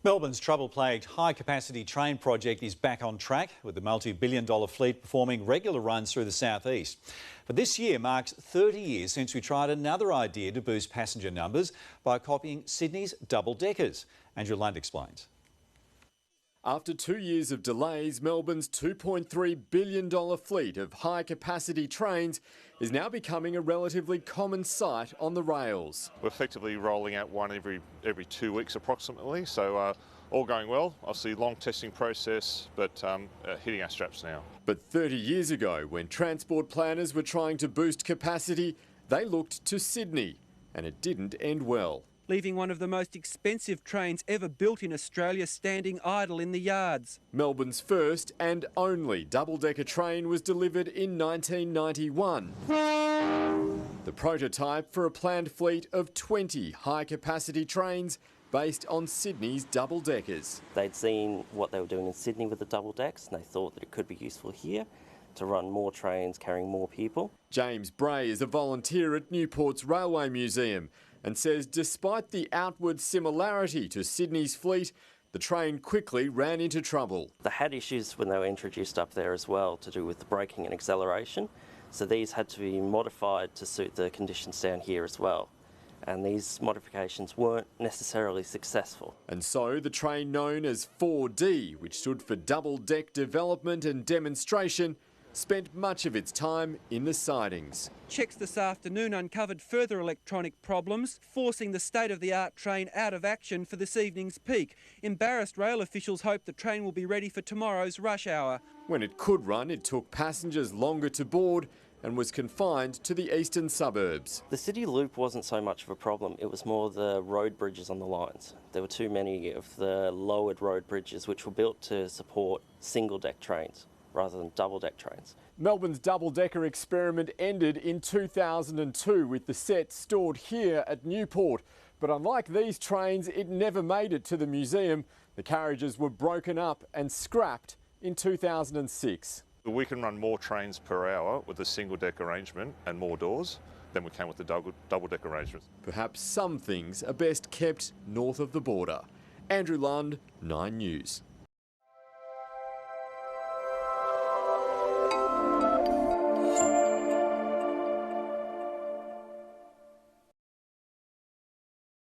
Melbourne's trouble-plagued high-capacity train project is back on track, with the multi-billion-dollar fleet performing regular runs through the southeast. But this year marks 30 years since we tried another idea to boost passenger numbers by copying Sydney's double-deckers. Andrew Lund explains. After 2 years of delays, Melbourne's $2.3 billion fleet of high-capacity trains is now becoming a relatively common sight on the rails. We're effectively rolling out one every 2 weeks approximately, so all going well. Obviously, long testing process, but hitting our straps now. But 30 years ago, when transport planners were trying to boost capacity, they looked to Sydney, and it didn't end well. Leaving one of the most expensive trains ever built in Australia standing idle in the yards. Melbourne's first and only double-decker train was delivered in 1991. The prototype for a planned fleet of 20 high-capacity trains based on Sydney's double-deckers. They'd seen what they were doing in Sydney with the double-decks, and they thought that it could be useful here to run more trains carrying more people. James Bray is a volunteer at Newport's Railway Museum and says despite the outward similarity to Sydney's fleet, the train quickly ran into trouble. They had issues when they were introduced up there as well to do with the braking and acceleration, so these had to be modified to suit the conditions down here as well. And these modifications weren't necessarily successful. And so the train known as 4D, which stood for Double Deck Development and Demonstration, spent much of its time in the sidings. Checks this afternoon uncovered further electronic problems, forcing the state-of-the-art train out of action for this evening's peak. Embarrassed rail officials hope the train will be ready for tomorrow's rush hour. When it could run, it took passengers longer to board and was confined to the eastern suburbs. The city loop wasn't so much of a problem, it was more the road bridges on the lines. There were too many of the lowered road bridges which were built to support single-deck trains rather than double-deck trains. Melbourne's double-decker experiment ended in 2002 with the set stored here at Newport. But unlike these trains, it never made it to the museum. The carriages were broken up and scrapped in 2006. We can run more trains per hour with a single-deck arrangement and more doors than we can with the double-deck arrangement. Perhaps some things are best kept north of the border. Andrew Lund, 9 News.